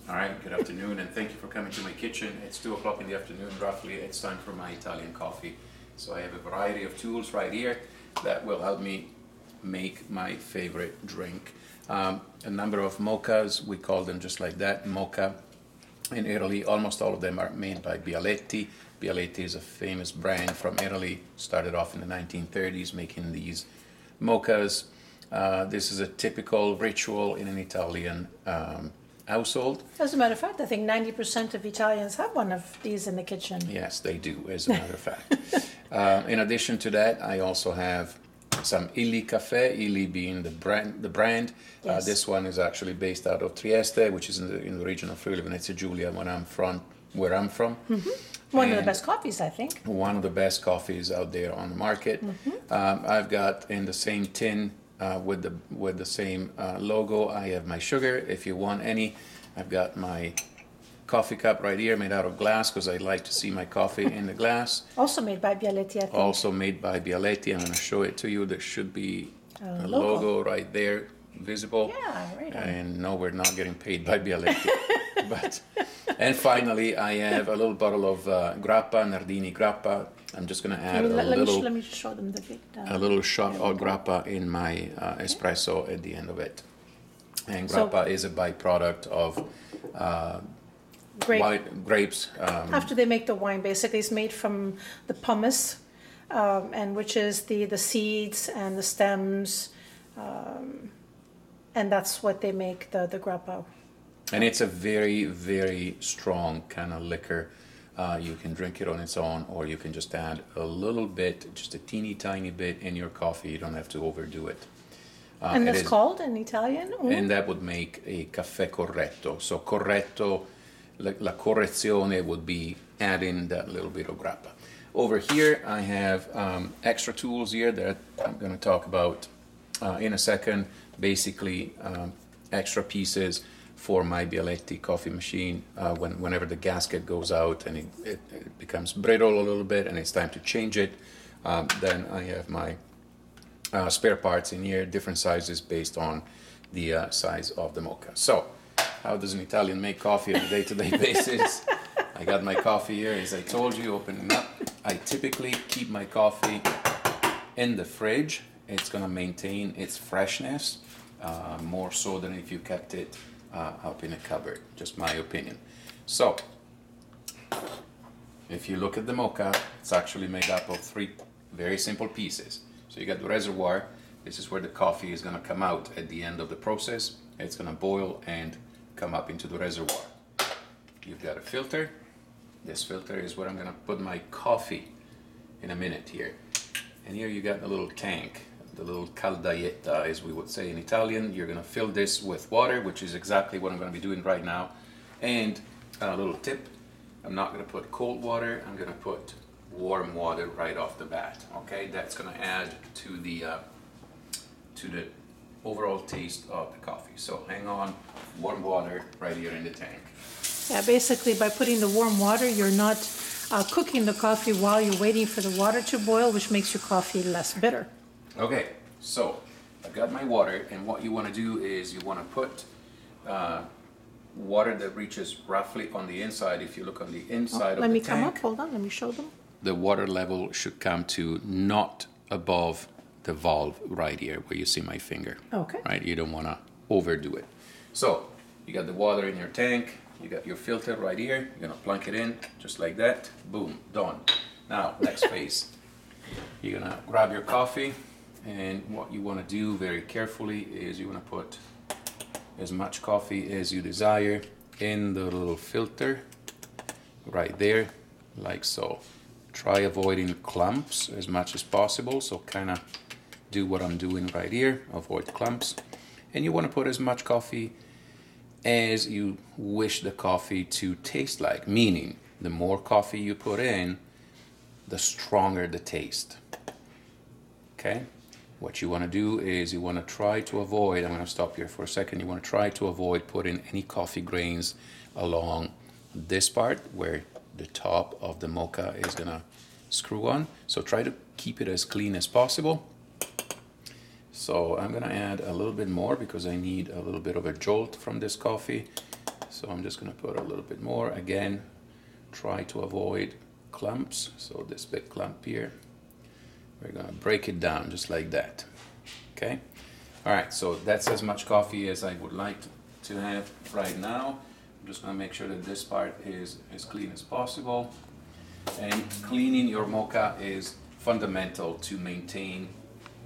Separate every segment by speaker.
Speaker 1: All right, good afternoon, and thank you for coming to my kitchen. It's 2 o'clock in the afternoon, roughly. It's time for my Italian coffee. So I have a variety of tools right here that will help me make my favorite drink. A number of mochas, we call them just like that, mocha. In Italy, almost all of them are made by Bialetti. Bialetti is a famous brand from Italy, started off in the 1930s making these mochas. This is a typical ritual in an Italian household.
Speaker 2: As a matter of fact, I think 90% of Italians have one of these in the kitchen.
Speaker 1: Yes, they do, as a matter of fact. In addition to that, I also have some Illy Cafe, Illy being the brand.
Speaker 2: Yes.
Speaker 1: This one is actually based out of Trieste, which is in the region of Friuli, Venezia Giulia, where I'm from.
Speaker 2: Mm-hmm. One of the best coffees, I think.
Speaker 1: One of the best coffees out there on the market.
Speaker 2: Mm-hmm.
Speaker 1: I've got in the same tin with the same logo. I have my sugar. If you want any, I've got my coffee cup right here, made out of glass because I like to see my coffee in the glass.
Speaker 2: Also made by Bialetti, I think.
Speaker 1: Also made by Bialetti. I'm going to show it to you. There should be a logo right there visible.
Speaker 2: Yeah, right on.
Speaker 1: And no, we're not getting paid by Bialetti. And finally, I have a little bottle of grappa, Nardini grappa. I'm just going to add
Speaker 2: let me just show them the big...
Speaker 1: a little shot of grappa in my espresso at the end of it. And grappa is a byproduct of grapes.
Speaker 2: After they make the wine, basically, it's made from the pomace, and which is the seeds and the stems, and that's what they make the grappa.
Speaker 1: And it's a very, very strong kind of liquor. You can drink it on its own, or you can just add a little bit, just a teeny tiny bit in your coffee. You don't have to overdo it.
Speaker 2: And that's called in Italian?
Speaker 1: And that would make a caffè corretto. So corretto, la correzione would be adding that little bit of grappa. Over here, I have extra tools here that I'm going to talk about in a second. Basically, extra pieces for my Bialetti coffee machine whenever the gasket goes out and it becomes brittle a little bit and it's time to change it. Then I have my spare parts in here, different sizes based on the size of the mocha. So, how does an Italian make coffee on a day-to-day basis? I got my coffee here, as I told you, opening up. I typically keep my coffee in the fridge. It's going to maintain its freshness, more so than if you kept it up in a cupboard, just my opinion. So, if you look at the mocha, it's actually made up of 3 very simple pieces. So you got the reservoir. This is where the coffee is going to come out at the end of the process. It's going to boil and come up into the reservoir. You've got a filter. This filter is where I'm going to put my coffee in a minute here. And here you got a little tank, the little caldaietta, as we would say in Italian. You're going to fill this with water, which is exactly what I'm going to be doing right now. And a little tip, I'm not going to put cold water, I'm going to put warm water right off the bat. Okay, that's going to add to the overall taste of the coffee. So hang on, warm water right here in the tank.
Speaker 2: Yeah, basically by putting the warm water, you're not cooking the coffee while you're waiting for the water to boil, which makes your coffee less bitter.
Speaker 1: Okay, so I've got my water, and what you want to do is you want to put water that reaches roughly on the inside. If you look on the inside of the tank.
Speaker 2: Let me come up, hold on, let me show them.
Speaker 1: The water level should come to not above the valve right here where you see my finger.
Speaker 2: Okay.
Speaker 1: Right, you don't want to overdo it. So you got the water in your tank, you got your filter right here, you're gonna plunk it in just like that, boom, done. Now, next phase, you're gonna grab your coffee, and what you want to do very carefully is you want to put as much coffee as you desire in the little filter right there, like so. Try avoiding clumps as much as possible, so kind of do what I'm doing right here, avoid clumps. And you want to put as much coffee as you wish the coffee to taste like, meaning the more coffee you put in, the stronger the taste. Okay? What you want to do is you want to try to avoid, I'm going to stop here for a second, you want to try to avoid putting any coffee grains along this part where the top of the mocha is going to screw on. So try to keep it as clean as possible. So I'm going to add a little bit more because I need a little bit of a jolt from this coffee. So I'm just going to put a little bit more. Again, try to avoid clumps. So this big clump here, we're going to break it down just like that. Okay. All right. So that's as much coffee as I would like to have right now. I'm just going to make sure that this part is as clean as possible. And cleaning your mocha is fundamental to maintain,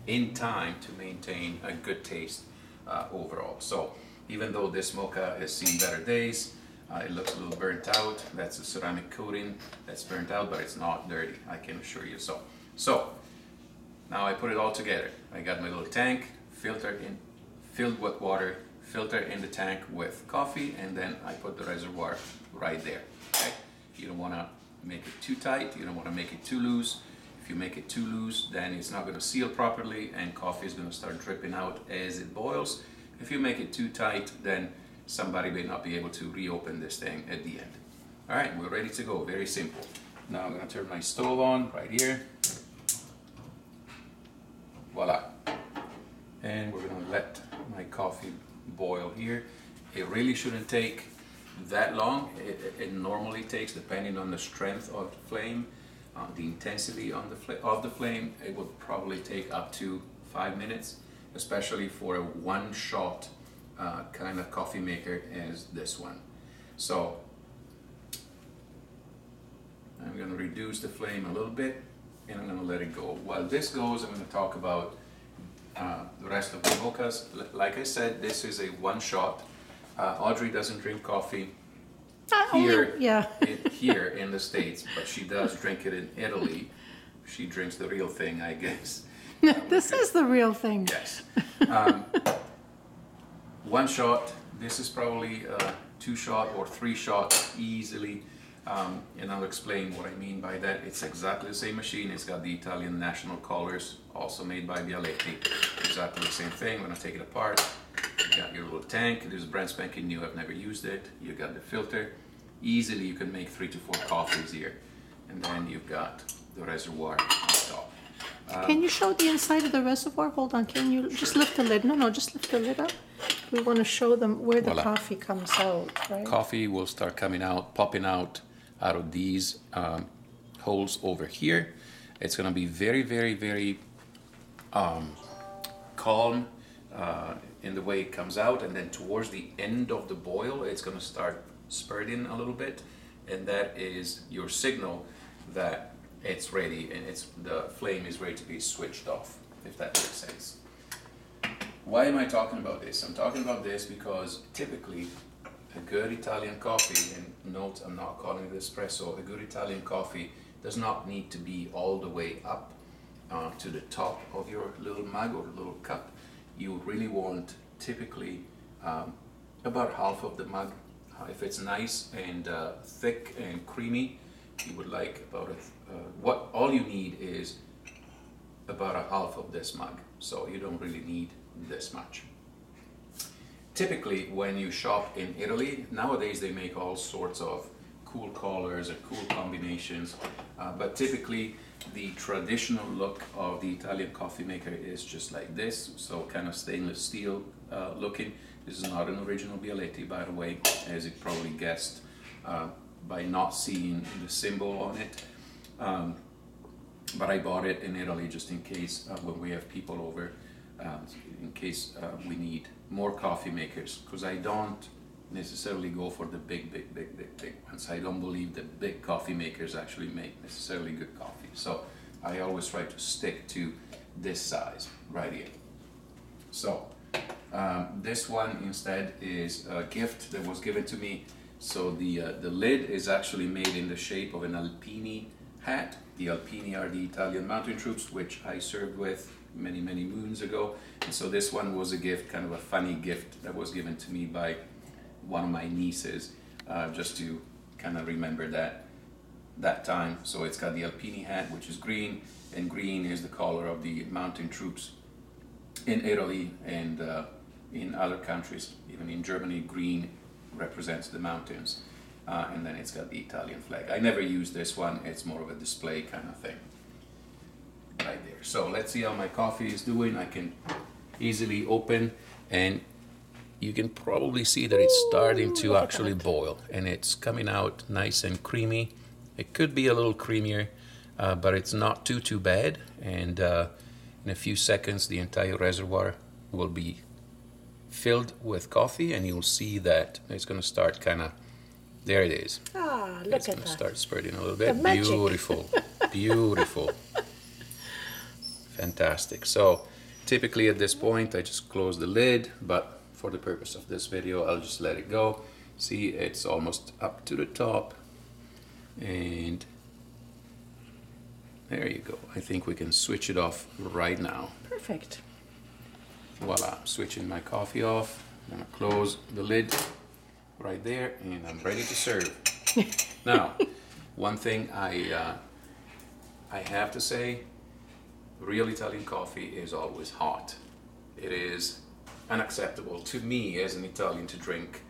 Speaker 1: in time, to maintain a good taste overall. So even though this mocha has seen better days, it looks a little burnt out. That's a ceramic coating that's burnt out, but it's not dirty, I can assure you so. So now I put it all together. I got my little tank, filled with water, filter in the tank with coffee, and then I put the reservoir right there. Okay? You don't want to make it too tight, you don't want to make it too loose. If you make it too loose, then it's not going to seal properly and coffee is going to start dripping out as it boils. If you make it too tight, then somebody may not be able to reopen this thing at the end. All right, we're ready to go. Very simple. Now I'm going to turn my stove on right here. Voila. And we're going to let my coffee boil here. It really shouldn't take that long. It normally takes, depending on the strength of the flame, the intensity on of the flame, it would probably take up to 5 minutes, especially for a one-shot kind of coffee maker as this one. So I'm going to reduce the flame a little bit and I'm going to let it go. While this goes, I'm going to talk about the rest of the mochas. Like I said, this is a one-shot. Audrey doesn't drink coffee here, here in the States, but she does drink it in Italy. She drinks the real thing, I guess.
Speaker 2: This is the real thing.
Speaker 1: Yes. One shot. This is probably a 2-shot or 3-shot easily. And I'll explain what I mean by that. It's exactly the same machine. It's got the Italian national colors, also made by Bialetti. Exactly the same thing. I'm going to take it apart. You got your little tank. This is brand spanking new. I've never used it. You got the filter. Easily you can make 3 to 4 coffees here. And then you've got the reservoir on top.
Speaker 2: Can you show the inside of the reservoir? Hold on. Can you just lift the lid? No, just lift the lid up. We want to show them where the
Speaker 1: Voila.
Speaker 2: coffee comes out, right?
Speaker 1: Coffee will start coming out, popping out of these holes over here. It's going to be very, very, very calm in the way it comes out, and then towards the end of the boil, it's going to start spurting a little bit, and that is your signal that it's ready and the flame is ready to be switched off, if that makes sense. Why am I talking about this? I'm talking about this because typically a good Italian coffee, and note I'm not calling it espresso, a good Italian coffee does not need to be all the way up to the top of your little mug or little cup. You really want typically about half of the mug. If it's nice and thick and creamy, you would like about all you need is about a half of this mug. So you don't really need this much. Typically, when you shop in Italy, nowadays they make all sorts of cool colors and cool combinations, but typically the traditional look of the Italian coffee maker is just like this, so kind of stainless steel looking. This is not an original Bialetti, by the way, as you probably guessed by not seeing the symbol on it. But I bought it in Italy just in case when we have people over, in case we need more coffee makers, because I don't necessarily go for the big ones. I don't believe that big coffee makers actually make necessarily good coffee. So I always try to stick to this size right here. So this one instead is a gift that was given to me. So the lid is actually made in the shape of an Alpini hat. The Alpini are the Italian mountain troops, which I served with many moons ago. And so this one was a gift, kind of a funny gift that was given to me by one of my nieces, just to kind of remember that time. So it's got the Alpini hat, which is green, and green is the color of the mountain troops in Italy and in other countries. Even in Germany, green represents the mountains. And then it's got the Italian flag. I never use this one, it's more of a display kind of thing. Right there. So let's see how my coffee is doing. I can easily open and you can probably see that it's starting to
Speaker 2: look at
Speaker 1: actually
Speaker 2: that.
Speaker 1: boil, and it's coming out nice and creamy. It could be a little creamier, but it's not too bad. And in a few seconds, the entire reservoir will be filled with coffee, and you'll see that it's going to start kind of, there it is.
Speaker 2: Ah,
Speaker 1: It's
Speaker 2: look at
Speaker 1: going to
Speaker 2: that.
Speaker 1: start spurting a little
Speaker 2: The
Speaker 1: bit.
Speaker 2: magic.
Speaker 1: Beautiful, beautiful. Fantastic. So typically at this point, I just close the lid, but for the purpose of this video, I'll just let it go. See, it's almost up to the top, and there you go. I think we can switch it off right now.
Speaker 2: Perfect.
Speaker 1: Voila, I'm switching my coffee off. I'm gonna close the lid right there, and I'm ready to serve. Now, one thing I have to say, real Italian coffee is always hot. It is unacceptable to me as an Italian to drink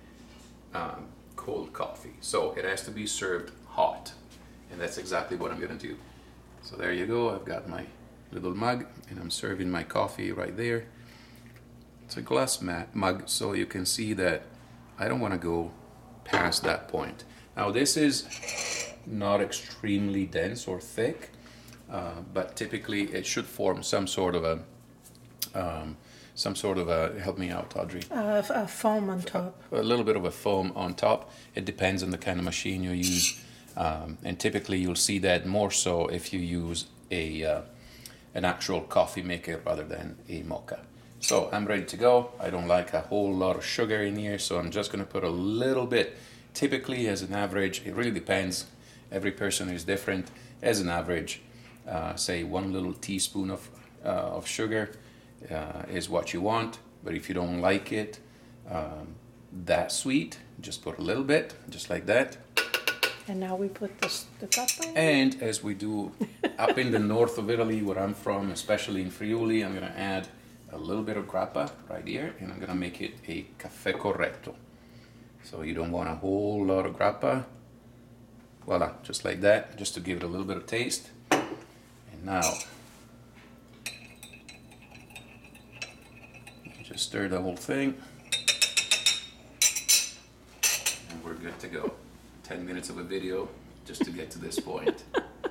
Speaker 1: cold coffee. So it has to be served hot, and that's exactly what I'm gonna do. So there you go, I've got my little mug, and I'm serving my coffee right there. It's a glass mug, so you can see that I don't want to go past that point. Now this is not extremely dense or thick, but typically it should form some sort of a, help me out, Audrey.
Speaker 2: A foam on top.
Speaker 1: A little bit of a foam on top. It depends on the kind of machine you use, and typically you'll see that more so if you use an actual coffee maker rather than a mocha. So I'm ready to go. I don't like a whole lot of sugar in here, so I'm just going to put a little bit. Typically, as an average, it really depends. Every person is different. As an average, say 1 little teaspoon of sugar is what you want. But if you don't like it that sweet, just put a little bit, just like that.
Speaker 2: And now we put the cup on.
Speaker 1: And as we do up in the north of Italy, where I'm from, especially in Friuli, I'm going to add a little bit of grappa right here, and I'm going to make it a caffè corretto. So you don't want a whole lot of grappa. Voila, just like that, just to give it a little bit of taste. And now, just stir the whole thing, and we're good to go. 10 minutes of a video just to get to this point.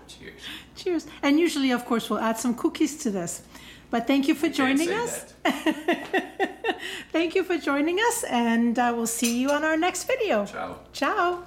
Speaker 1: Cheers.
Speaker 2: Cheers. And usually, of course, we'll add some cookies to this. But thank you for joining us. Thank you for joining us, and we'll see you on our next video.
Speaker 1: Ciao.
Speaker 2: Ciao.